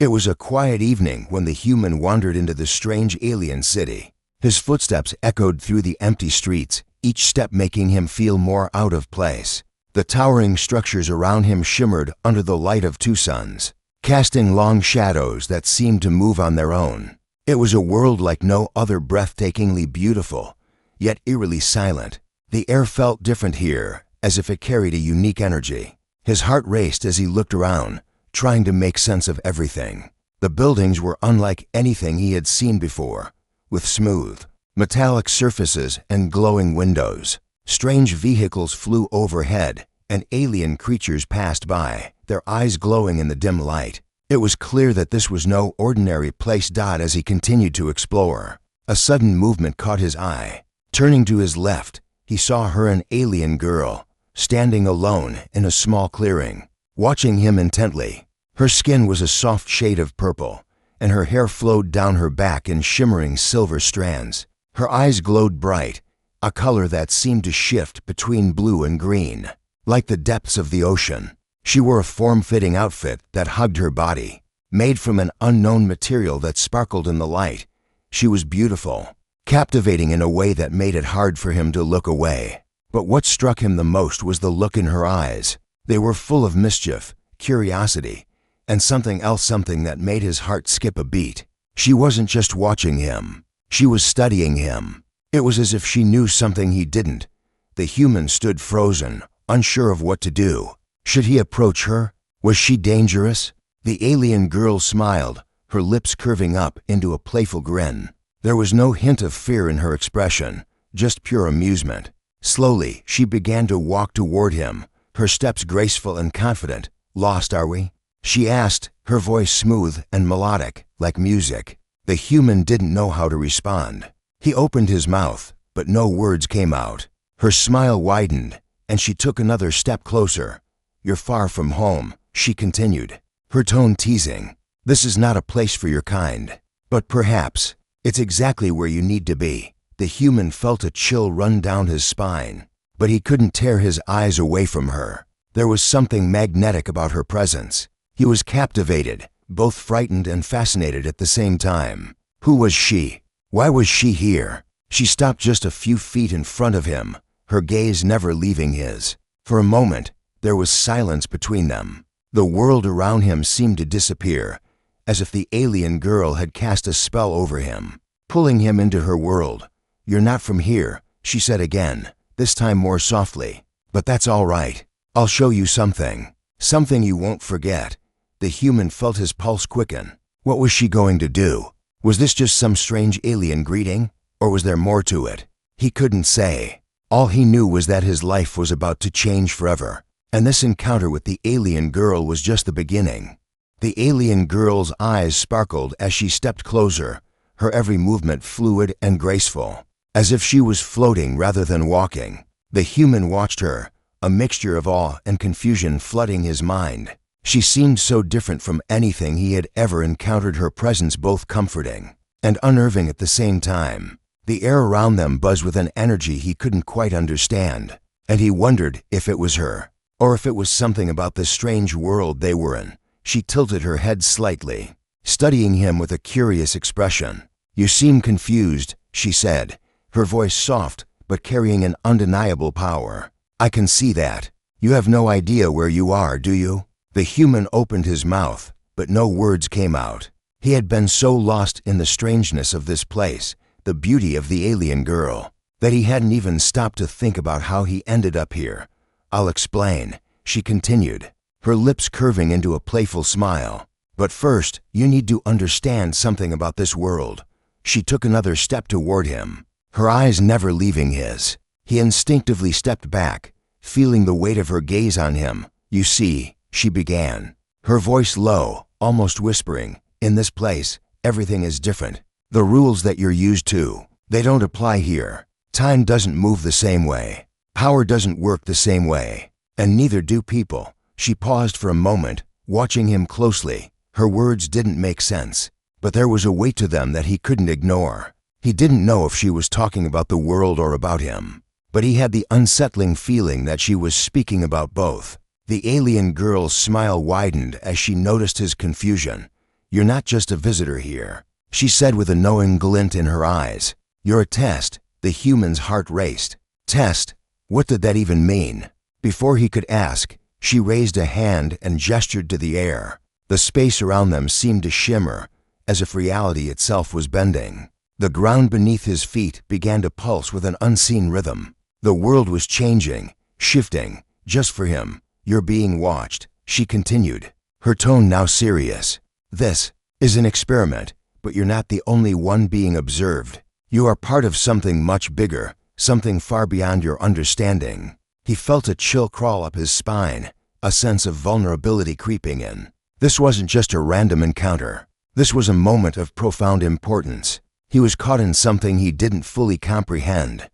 It was a quiet evening when the human wandered into the strange alien city. His footsteps echoed through the empty streets, each step making him feel more out of place. The towering structures around him shimmered under the light of two suns, casting long shadows that seemed to move on their own. It was a world like no other, breathtakingly beautiful, yet eerily silent. The air felt different here, as if it carried a unique energy. His heart raced as he looked around, trying to make sense of everything. The buildings were unlike anything he had seen before, with smooth, metallic surfaces and glowing windows. Strange vehicles flew overhead, and alien creatures passed by, their eyes glowing in the dim light. It was clear that this was no ordinary place. As he continued to explore, a sudden movement caught his eye. Turning to his left, he saw her, an alien girl, standing alone in a small clearing, watching him intently. Her skin was a soft shade of purple, and her hair flowed down her back in shimmering silver strands. Her eyes glowed bright, a color that seemed to shift between blue and green, like the depths of the ocean. She wore a form-fitting outfit that hugged her body, made from an unknown material that sparkled in the light. She was beautiful, captivating in a way that made it hard for him to look away. But what struck him the most was the look in her eyes. They were full of mischief, curiosity, and something else, something that made his heart skip a beat. She wasn't just watching him, she was studying him. It was as if she knew something he didn't. The human stood frozen, unsure of what to do. Should he approach her? Was she dangerous? The alien girl smiled, her lips curving up into a playful grin. There was no hint of fear in her expression, just pure amusement. Slowly, she began to walk toward him, her steps graceful and confident. "Lost, are we?" she asked, her voice smooth and melodic, like music. The human didn't know how to respond. He opened his mouth, but no words came out. Her smile widened, and she took another step closer. "You're far from home," she continued, her tone teasing. "This is not a place for your kind. But perhaps it's exactly where you need to be." The human felt a chill run down his spine, but he couldn't tear his eyes away from her. There was something magnetic about her presence. He was captivated, both frightened and fascinated at the same time. Who was she? Why was she here? She stopped just a few feet in front of him, her gaze never leaving his. For a moment, there was silence between them. The world around him seemed to disappear, as if the alien girl had cast a spell over him, pulling him into her world. "You're not from here," she said again, this time more softly. "But that's all right. I'll show you something. Something you won't forget." The human felt his pulse quicken. What was she going to do? Was this just some strange alien greeting, or was there more to it? He couldn't say. All he knew was that his life was about to change forever, and this encounter with the alien girl was just the beginning. The alien girl's eyes sparkled as she stepped closer, her every movement fluid and graceful, as if she was floating rather than walking. The human watched her, a mixture of awe and confusion flooding his mind. She seemed so different from anything he had ever encountered, her presence both comforting and unnerving at the same time. The air around them buzzed with an energy he couldn't quite understand, and he wondered if it was her, or if it was something about the strange world they were in. She tilted her head slightly, studying him with a curious expression. "You seem confused," she said, her voice soft but carrying an undeniable power. "I can see that. You have no idea where you are, do you?" The human opened his mouth, but no words came out. He had been so lost in the strangeness of this place, the beauty of the alien girl, that he hadn't even stopped to think about how he ended up here. "I'll explain," she continued, her lips curving into a playful smile. "But first, you need to understand something about this world." She took another step toward him, her eyes never leaving his. He instinctively stepped back, feeling the weight of her gaze on him. "You see," she began, her voice low, almost whispering, "in this place, everything is different. The rules that you're used to, they don't apply here. Time doesn't move the same way. Power doesn't work the same way. And neither do people." She paused for a moment, watching him closely. Her words didn't make sense, but there was a weight to them that he couldn't ignore. He didn't know if she was talking about the world or about him, but he had the unsettling feeling that she was speaking about both. The alien girl's smile widened as she noticed his confusion. "You're not just a visitor here," she said with a knowing glint in her eyes. "You're a test." The human's heart raced. Test? What did that even mean? Before he could ask, she raised a hand and gestured to the air. The space around them seemed to shimmer, as if reality itself was bending. The ground beneath his feet began to pulse with an unseen rhythm. The world was changing, shifting, just for him. "You're being watched," she continued, her tone now serious. "This is an experiment, but you're not the only one being observed. You are part of something much bigger, something far beyond your understanding." He felt a chill crawl up his spine, a sense of vulnerability creeping in. This wasn't just a random encounter. This was a moment of profound importance. He was caught in something he didn't fully comprehend.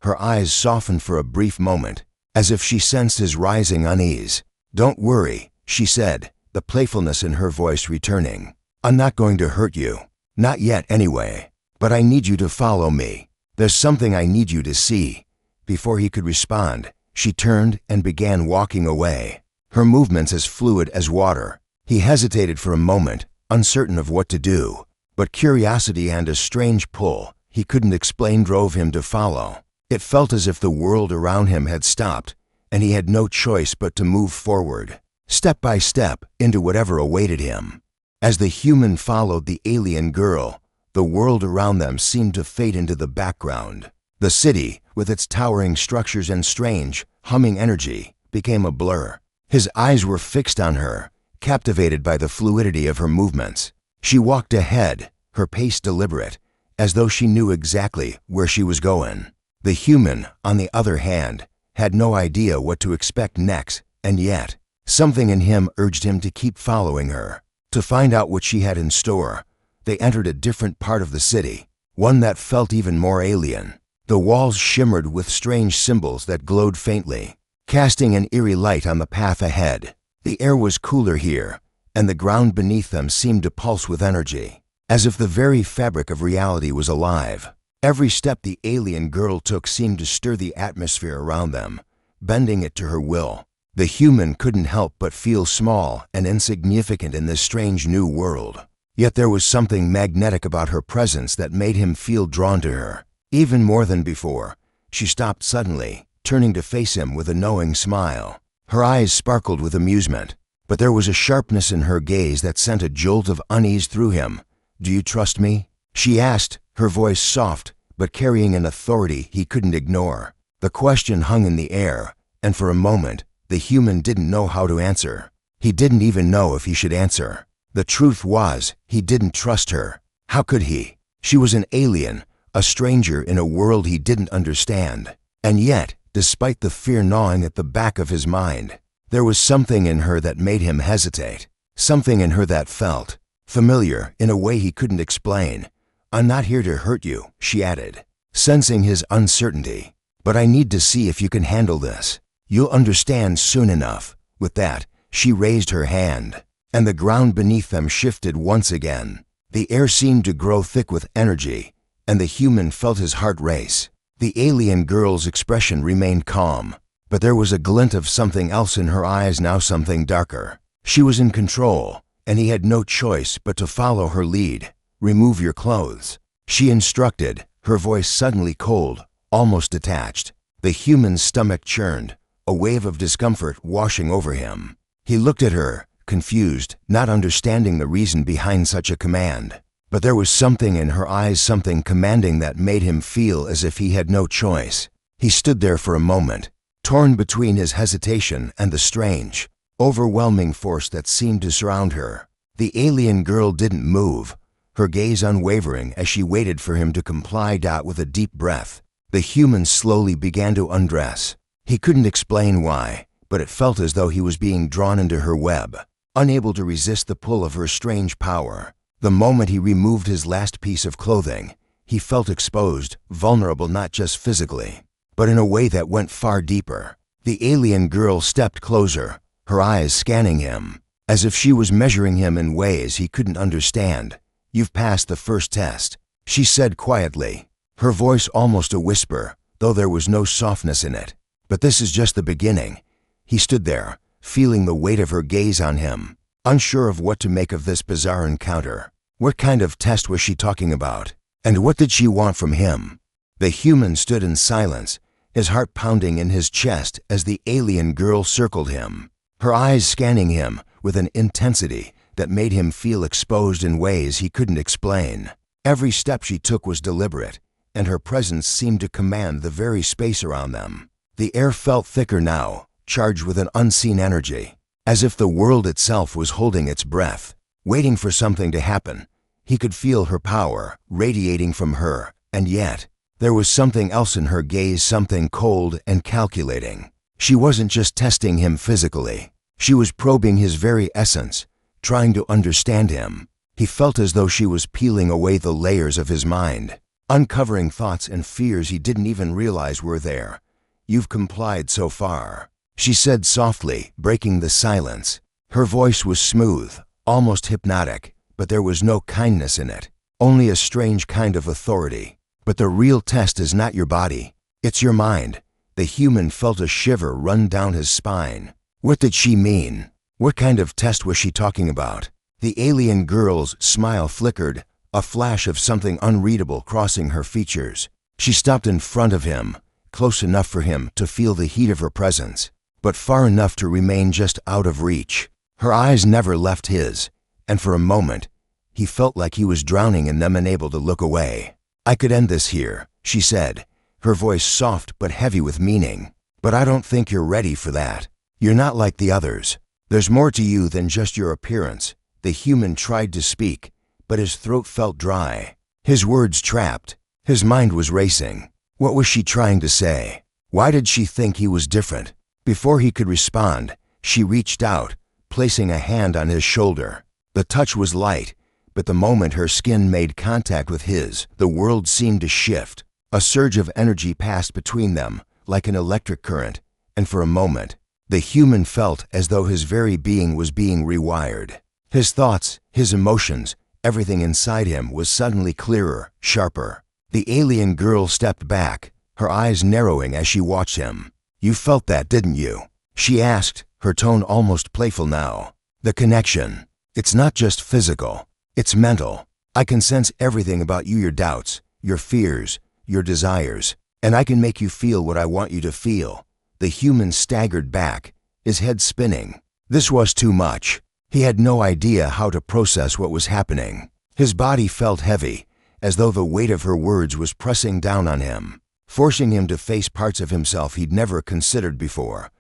Her eyes softened for a brief moment, as if she sensed his rising unease. "Don't worry," she said, the playfulness in her voice returning. "I'm not going to hurt you. Not yet, anyway. But I need you to follow me. There's something I need you to see." Before he could respond, she turned and began walking away, her movements as fluid as water. He hesitated for a moment, uncertain of what to do, but curiosity and a strange pull he couldn't explain drove him to follow. It felt as if the world around him had stopped, and he had no choice but to move forward, step by step, into whatever awaited him. As the human followed the alien girl, the world around them seemed to fade into the background. The city, with its towering structures and strange, humming energy, became a blur. His eyes were fixed on her, captivated by the fluidity of her movements. She walked ahead, her pace deliberate, as though she knew exactly where she was going. The human, on the other hand, had no idea what to expect next, and yet, something in him urged him to keep following her, to find out what she had in store. They entered a different part of the city, one that felt even more alien. The walls shimmered with strange symbols that glowed faintly, casting an eerie light on the path ahead. The air was cooler here, and the ground beneath them seemed to pulse with energy, as if the very fabric of reality was alive. Every step the alien girl took seemed to stir the atmosphere around them, bending it to her will. The human couldn't help but feel small and insignificant in this strange new world. Yet there was something magnetic about her presence that made him feel drawn to her. Even more than before, she stopped suddenly, turning to face him with a knowing smile. Her eyes sparkled with amusement, but there was a sharpness in her gaze that sent a jolt of unease through him. "Do you trust me?" she asked, her voice soft, but carrying an authority he couldn't ignore. The question hung in the air, and for a moment, the human didn't know how to answer. He didn't even know if he should answer. The truth was, he didn't trust her. How could he? She was an alien, a stranger in a world he didn't understand. And yet, despite the fear gnawing at the back of his mind, there was something in her that made him hesitate. Something in her that felt familiar in a way he couldn't explain. "I'm not here to hurt you," she added, sensing his uncertainty. "But I need to see if you can handle this. You'll understand soon enough." With that, she raised her hand, and the ground beneath them shifted once again. The air seemed to grow thick with energy, and the human felt his heart race. The alien girl's expression remained calm, but there was a glint of something else in her eyes now, something darker. She was in control, and he had no choice but to follow her lead. "Remove your clothes," she instructed, her voice suddenly cold, almost detached. The human's stomach churned, a wave of discomfort washing over him. He looked at her, confused, not understanding the reason behind such a command. But there was something in her eyes, something commanding that made him feel as if he had no choice. He stood there for a moment, torn between his hesitation and the strange, overwhelming force that seemed to surround her. The alien girl didn't move, her gaze unwavering as she waited for him to comply. With a deep breath, the human slowly began to undress. He couldn't explain why, but it felt as though he was being drawn into her web, unable to resist the pull of her strange power. The moment he removed his last piece of clothing, he felt exposed, vulnerable not just physically, but in a way that went far deeper. The alien girl stepped closer, her eyes scanning him, as if she was measuring him in ways he couldn't understand. "You've passed the first test," she said quietly, her voice almost a whisper, though there was no softness in it. "But this is just the beginning." He stood there, feeling the weight of her gaze on him, unsure of what to make of this bizarre encounter. What kind of test was she talking about? And what did she want from him? The human stood in silence, his heart pounding in his chest as the alien girl circled him, her eyes scanning him with an intensity that made him feel exposed in ways he couldn't explain. Every step she took was deliberate, and her presence seemed to command the very space around them. The air felt thicker now, charged with an unseen energy, as if the world itself was holding its breath, waiting for something to happen. He could feel her power radiating from her, and yet there was something else in her gaze, something cold and calculating. She wasn't just testing him physically. She was probing his very essence, trying to understand him. He felt as though she was peeling away the layers of his mind, uncovering thoughts and fears he didn't even realize were there. "You've complied so far," she said softly, breaking the silence. Her voice was smooth, almost hypnotic, but there was no kindness in it, only a strange kind of authority. "But the real test is not your body, it's your mind." The human felt a shiver run down his spine. What did she mean? What kind of test was she talking about? The alien girl's smile flickered, a flash of something unreadable crossing her features. She stopped in front of him, close enough for him to feel the heat of her presence, but far enough to remain just out of reach. Her eyes never left his, and for a moment, he felt like he was drowning in them, unable to look away. "I could end this here," she said, her voice soft but heavy with meaning. "But I don't think you're ready for that. You're not like the others. There's more to you than just your appearance." The human tried to speak, but his throat felt dry, his words trapped. His mind was racing. What was she trying to say? Why did she think he was different? Before he could respond, she reached out, placing a hand on his shoulder. The touch was light, but the moment her skin made contact with his, the world seemed to shift. A surge of energy passed between them, like an electric current, and for a moment, the human felt as though his very being was being rewired. His thoughts, his emotions, everything inside him was suddenly clearer, sharper. The alien girl stepped back, her eyes narrowing as she watched him. "You felt that, didn't you?" she asked, her tone almost playful now. "The connection. It's not just physical. It's mental. I can sense everything about you, your doubts, your fears, your desires, and I can make you feel what I want you to feel." The human staggered back, his head spinning. This was too much. He had no idea how to process what was happening. His body felt heavy, as though the weight of her words was pressing down on him, forcing him to face parts of himself he'd never considered before.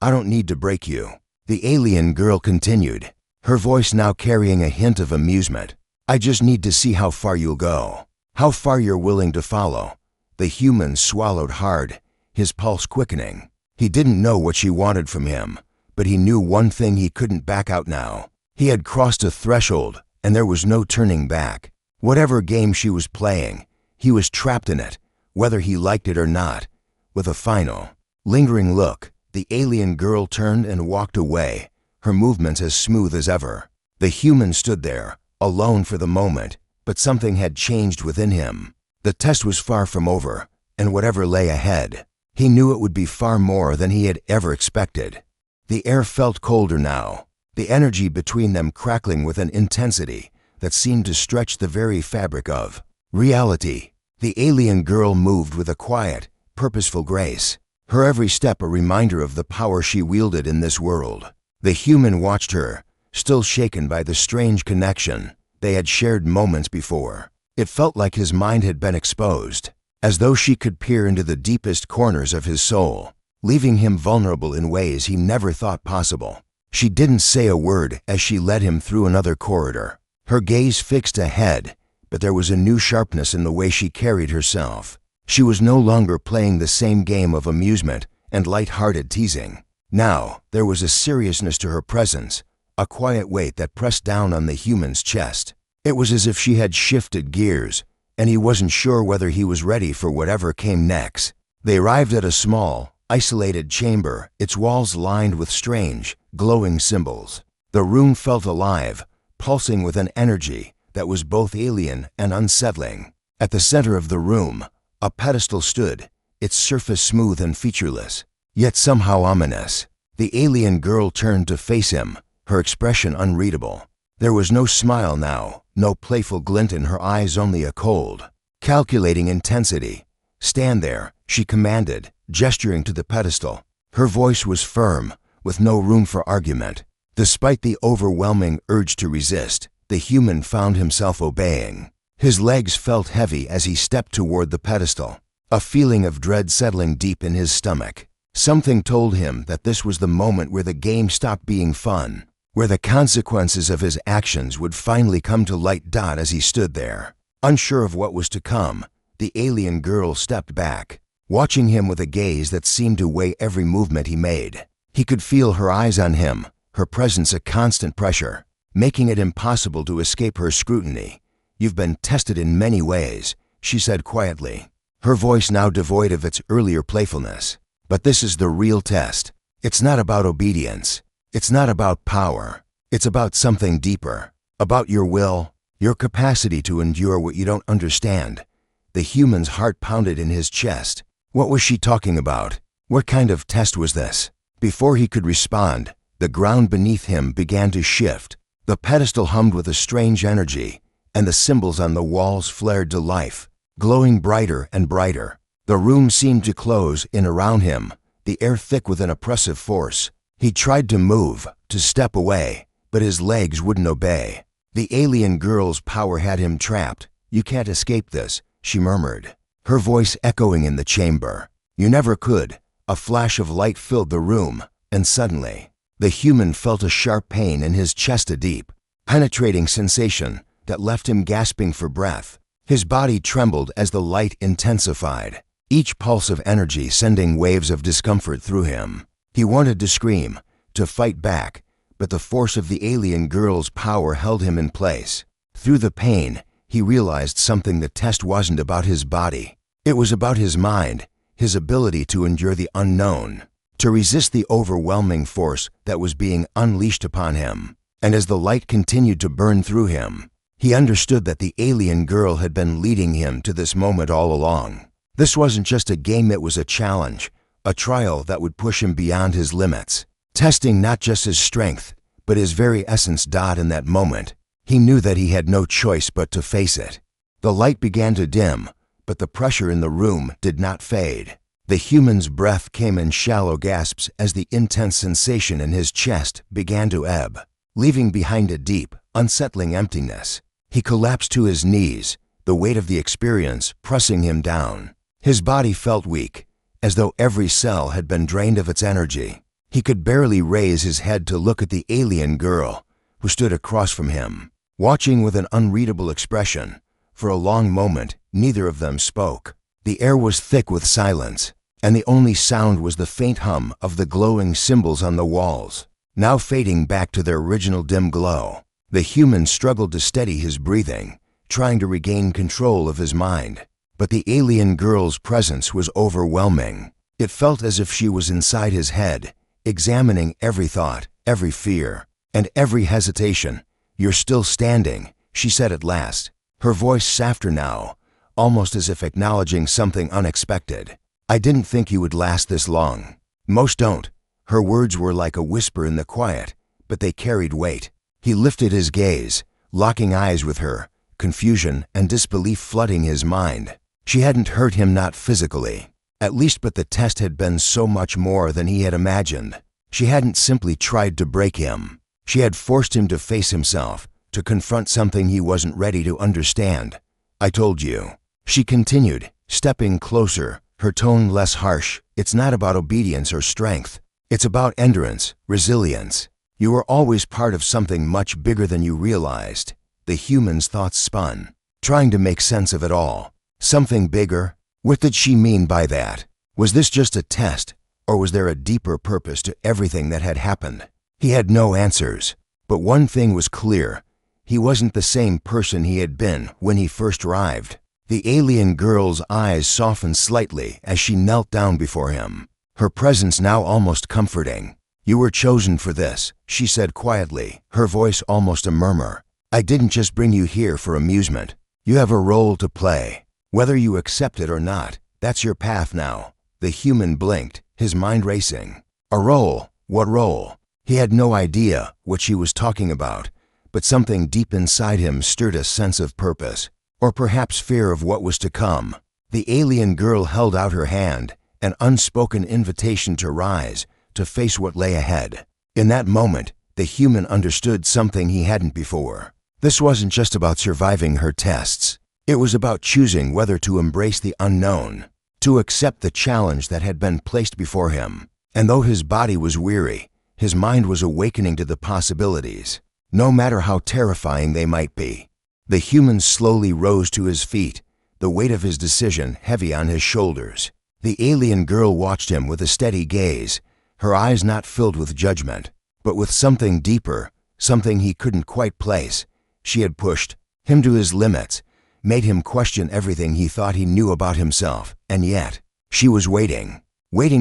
"I don't need to break you," the alien girl continued, her voice now carrying a hint of amusement. "I just need to see how far you'll go, how far you're willing to follow." The human swallowed hard, his pulse quickening. He didn't know what she wanted from him, but he knew one thing: he couldn't back out now. He had crossed a threshold, and there was no turning back. Whatever game she was playing, he was trapped in it, whether he liked it or not. With a final, lingering look, the alien girl turned and walked away, her movements as smooth as ever. The human stood there, alone for the moment, but something had changed within him. The test was far from over, and whatever lay ahead, he knew it would be far more than he had ever expected. The air felt colder now, the energy between them crackling with an intensity that seemed to stretch the very fabric of reality. The alien girl moved with a quiet, purposeful grace, her every step a reminder of the power she wielded in this world. The human watched her, still shaken by the strange connection they had shared moments before. It felt like his mind had been exposed, as though she could peer into the deepest corners of his soul, leaving him vulnerable in ways he never thought possible. She didn't say a word as she led him through another corridor, her gaze fixed ahead, but there was a new sharpness in the way she carried herself. She was no longer playing the same game of amusement and light-hearted teasing. Now, there was a seriousness to her presence, a quiet weight that pressed down on the human's chest. It was as if she had shifted gears, and he wasn't sure whether he was ready for whatever came next. They arrived at a small, isolated chamber, its walls lined with strange, glowing symbols. The room felt alive, pulsing with an energy that was both alien and unsettling. At the center of the room, a pedestal stood, its surface smooth and featureless, yet somehow ominous. The alien girl turned to face him, her expression unreadable. There was no smile now, no playful glint in her eyes, only a cold, calculating intensity. "Stand there," she commanded, gesturing to the pedestal. Her voice was firm, with no room for argument. Despite the overwhelming urge to resist, the human found himself obeying. His legs felt heavy as he stepped toward the pedestal, a feeling of dread settling deep in his stomach. Something told him that this was the moment where the game stopped being fun, where the consequences of his actions would finally come to light. As he stood there, unsure of what was to come, the alien girl stepped back, watching him with a gaze that seemed to weigh every movement he made. He could feel her eyes on him, her presence a constant pressure, making it impossible to escape her scrutiny. "You've been tested in many ways," she said quietly, her voice now devoid of its earlier playfulness. "But this is the real test. It's not about obedience. It's not about power. It's about something deeper, about your will, your capacity to endure what you don't understand." The human's heart pounded in his chest. What was she talking about? What kind of test was this? Before he could respond, the ground beneath him began to shift. The pedestal hummed with a strange energy, and the symbols on the walls flared to life, glowing brighter and brighter. The room seemed to close in around him, the air thick with an oppressive force. He tried to move, to step away, but his legs wouldn't obey. The alien girl's power had him trapped. "You can't escape this," she murmured, her voice echoing in the chamber. "You never could." A flash of light filled the room, and suddenly, the human felt a sharp pain in his chest, a deep, penetrating sensation that left him gasping for breath. His body trembled as the light intensified, each pulse of energy sending waves of discomfort through him. He wanted to scream, to fight back, but the force of the alien girl's power held him in place. Through the pain, he realized something. The test wasn't about his body. It was about his mind, his ability to endure the unknown, to resist the overwhelming force that was being unleashed upon him. And as the light continued to burn through him, he understood that the alien girl had been leading him to this moment all along. This wasn't just a game, it was a challenge, a trial that would push him beyond his limits, testing not just his strength, but his very essence. In that moment, he knew that he had no choice but to face it. The light began to dim, but the pressure in the room did not fade. The human's breath came in shallow gasps as the intense sensation in his chest began to ebb, leaving behind a deep, unsettling emptiness. He collapsed to his knees, the weight of the experience pressing him down. His body felt weak, as though every cell had been drained of its energy. He could barely raise his head to look at the alien girl, who stood across from him, watching with an unreadable expression. For a long moment, neither of them spoke. The air was thick with silence, and the only sound was the faint hum of the glowing symbols on the walls, now fading back to their original dim glow. The human struggled to steady his breathing, trying to regain control of his mind. But the alien girl's presence was overwhelming. It felt as if she was inside his head, examining every thought, every fear, and every hesitation. "You're still standing," she said at last, her voice softer now, almost as if acknowledging something unexpected. "I didn't think you would last this long." "Most don't." Her words were like a whisper in the quiet, but they carried weight. He lifted his gaze, locking eyes with her, confusion and disbelief flooding his mind. She hadn't hurt him, not physically, at least, but the test had been so much more than he had imagined. She hadn't simply tried to break him. She had forced him to face himself, to confront something he wasn't ready to understand. "I told you," she continued, stepping closer, her tone less harsh. "It's not about obedience or strength. It's about endurance, resilience. You were always part of something much bigger than you realized." The human's thoughts spun, trying to make sense of it all. Something bigger? What did she mean by that? Was this just a test, or was there a deeper purpose to everything that had happened? He had no answers, but one thing was clear. He wasn't the same person he had been when he first arrived. The alien girl's eyes softened slightly as she knelt down before him, her presence now almost comforting. "You were chosen for this," she said quietly, her voice almost a murmur. "I didn't just bring you here for amusement. You have a role to play. Whether you accept it or not, that's your path now." The human blinked, his mind racing. "A role? What role?" He had no idea what she was talking about, but something deep inside him stirred a sense of purpose, or perhaps fear of what was to come. The alien girl held out her hand, an unspoken invitation to rise, to face what lay ahead. In that moment, the human understood something he hadn't before. This wasn't just about surviving her tests. It was about choosing whether to embrace the unknown, to accept the challenge that had been placed before him. And though his body was weary, his mind was awakening to the possibilities, no matter how terrifying they might be. The human slowly rose to his feet, the weight of his decision heavy on his shoulders. The alien girl watched him with a steady gaze, her eyes not filled with judgment, but with something deeper, something he couldn't quite place. She had pushed him to his limits, made him question everything he thought he knew about himself, and yet, she was waiting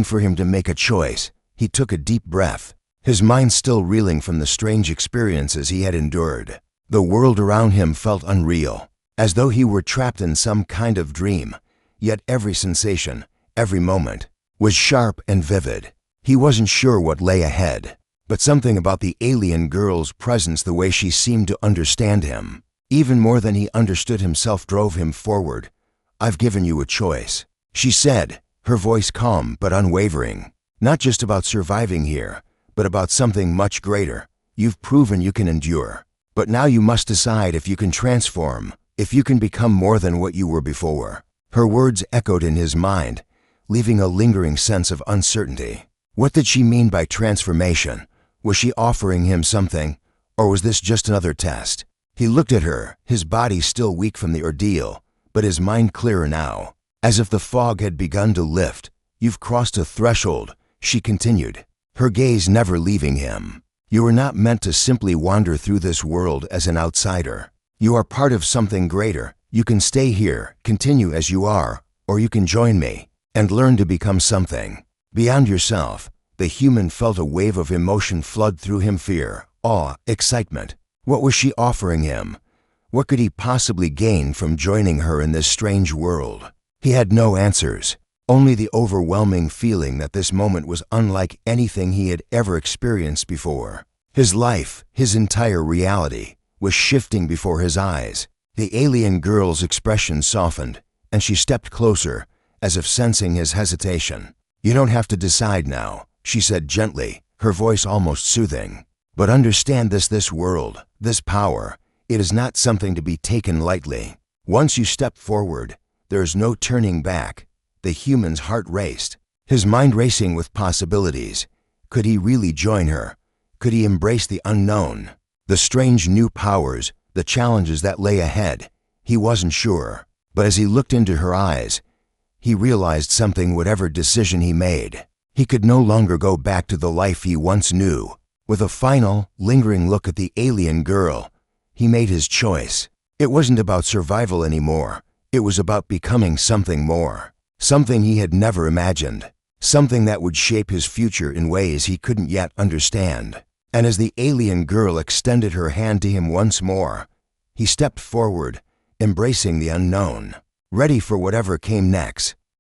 for him to make a choice. He took a deep breath, his mind still reeling from the strange experiences he had endured. The world around him felt unreal, as though he were trapped in some kind of dream, yet every sensation, every moment, was sharp and vivid. He wasn't sure what lay ahead, but something about the alien girl's presence, the way she seemed to understand him, even more than he understood himself, drove him forward. "I've given you a choice," she said, her voice calm but unwavering. "Not just about surviving here, but about something much greater. You've proven you can endure, but now you must decide if you can transform, if you can become more than what you were before." Her words echoed in his mind, leaving a lingering sense of uncertainty. What did she mean by transformation? Was she offering him something, or was this just another test? He looked at her, his body still weak from the ordeal, but his mind clearer now, as if the fog had begun to lift. "You've crossed a threshold," she continued, her gaze never leaving him. "You are not meant to simply wander through this world as an outsider. You are part of something greater. You can stay here, continue as you are, or you can join me and learn to become something beyond yourself." The human felt a wave of emotion flood through him, fear, awe, excitement. What was she offering him? What could he possibly gain from joining her in this strange world? He had no answers, only the overwhelming feeling that this moment was unlike anything he had ever experienced before. His life, his entire reality, was shifting before his eyes. The alien girl's expression softened, and she stepped closer, as if sensing his hesitation. "You don't have to decide now," she said gently, her voice almost soothing. "But understand this world, this power, it is not something to be taken lightly. Once you step forward, there is no turning back." The human's heart raced, his mind racing with possibilities. Could he really join her? Could he embrace the unknown? The strange new powers, the challenges that lay ahead? He wasn't sure, but as he looked into her eyes, he realized something. Whatever decision he made, he could no longer go back to the life he once knew. With a final, lingering look at the alien girl, he made his choice. It wasn't about survival anymore. It was about becoming something more, something he had never imagined, something that would shape his future in ways he couldn't yet understand. And as the alien girl extended her hand to him once more, he stepped forward, embracing the unknown, ready for whatever came next.